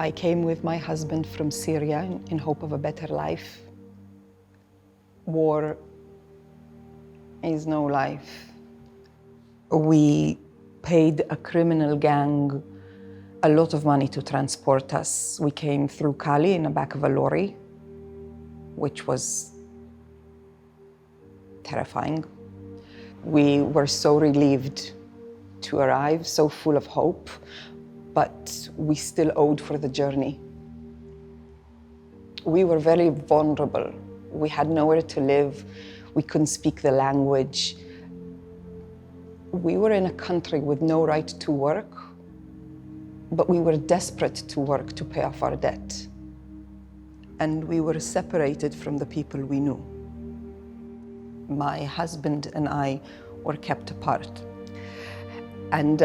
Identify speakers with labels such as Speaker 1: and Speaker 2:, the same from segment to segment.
Speaker 1: I came with my husband from Syria in hope of a better life. War is no life. We paid a criminal gang a lot of money to transport us. We came through Cali in the back of a lorry, which was terrifying. We were so relieved to arrive, so full of hope, but we still owed for the journey. We were very vulnerable. We had nowhere to live. We couldn't speak the language. We were in a country with no right to work, but we were desperate to work to pay off our debt. And we were separated from the people we knew. My husband and I were kept apart. And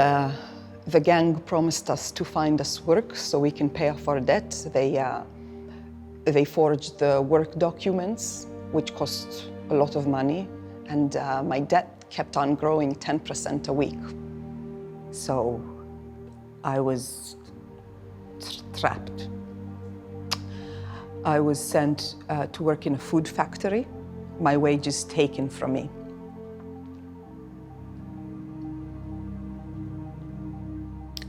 Speaker 1: the gang promised us to find us work so we can pay off our debt. They forged the work documents, which cost a lot of money. And my debt kept on growing 10% a week. So I was trapped. I was sent to work in a food factory, my wages taken from me.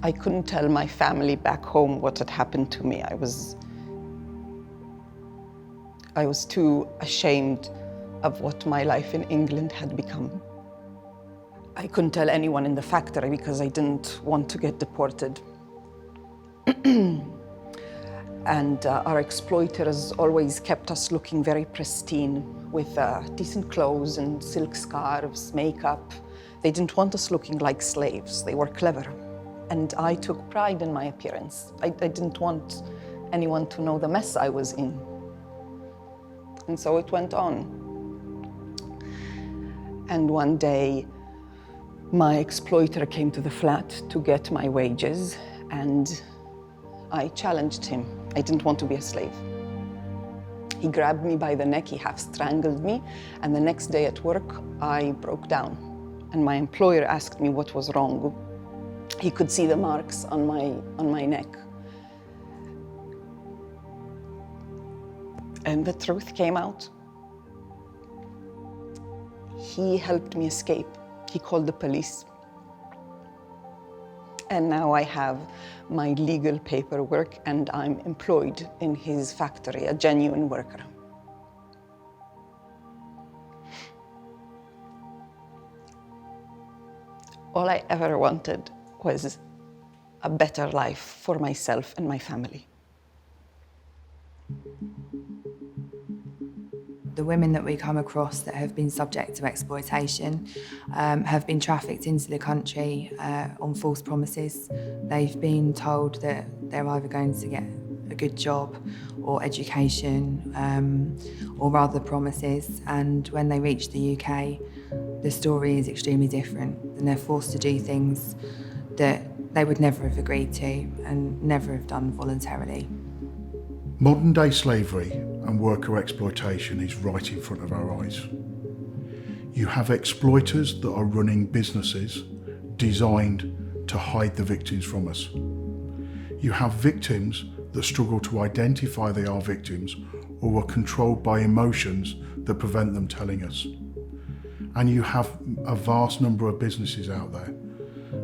Speaker 1: I couldn't tell my family back home what had happened to me. I was too ashamed of what my life in England had become. I couldn't tell anyone in the factory because I didn't want to get deported. And our exploiters always kept us looking very pristine with decent clothes and silk scarves, makeup. They didn't want us looking like slaves. They were clever. And I took pride in my appearance. I didn't want anyone to know the mess I was in. And so it went on. And one day, my exploiter came to the flat to get my wages, and I challenged him. I didn't want to be a slave. He grabbed me by the neck, he half strangled me, and the next day at work, I broke down. And my employer asked me what was wrong. He could see the marks on my neck. And the truth came out. He helped me escape. He called the police. And now I have my legal paperwork and I'm employed in his factory, a genuine worker. All I ever wanted was a better life for myself and my family.
Speaker 2: The women that we come across that have been subject to exploitation have been trafficked into the country on false promises. They've been told that they're either going to get a good job or education or other promises, and when they reach the UK, the story is extremely different, and they're forced to do things that they would never have agreed to and never have done voluntarily.
Speaker 3: Modern-day slavery and worker exploitation is right in front of our eyes. You have exploiters that are running businesses designed to hide the victims from us. You have victims that struggle to identify they are victims or are controlled by emotions that prevent them telling us. And you have a vast number of businesses out there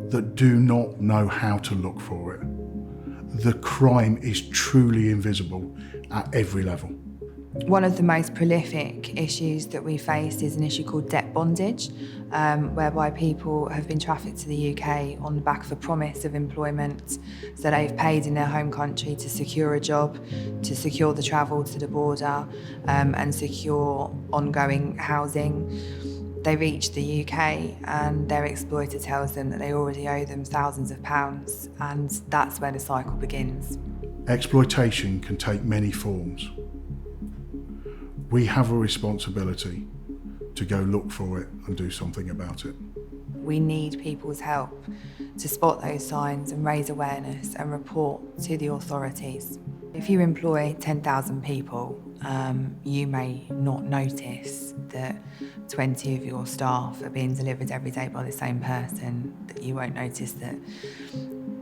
Speaker 3: that do not know how to look for it. The crime is truly invisible at every level.
Speaker 2: One of the most prolific issues that we face is an issue called debt bondage, whereby people have been trafficked to the UK on the back of a promise of employment. So they've paid in their home country to secure a job, to secure the travel to the border, and secure ongoing housing. They reach the UK and their exploiter tells them that they already owe them thousands of pounds, and that's where the cycle begins.
Speaker 3: Exploitation can take many forms. We have a responsibility to go look for it and do something about it.
Speaker 2: We need people's help to spot those signs and raise awareness and report to the authorities. If you employ 10,000 people, you may not notice that 20 of your staff are being delivered every day by the same person, that you won't notice that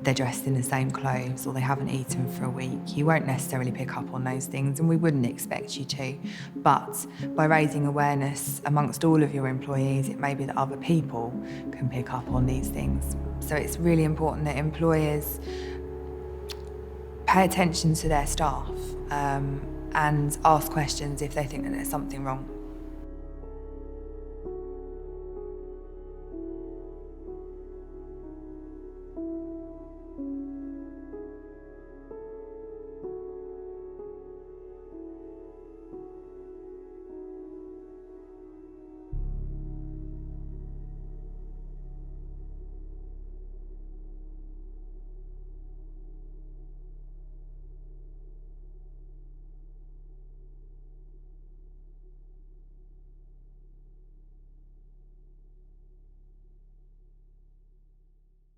Speaker 2: they're dressed in the same clothes or they haven't eaten for a week. You won't necessarily pick up on those things, and we wouldn't expect you to. But by raising awareness amongst all of your employees, it may be that other people can pick up on these things. So it's really important that employers pay attention to their staff and ask questions if they think that there's something wrong.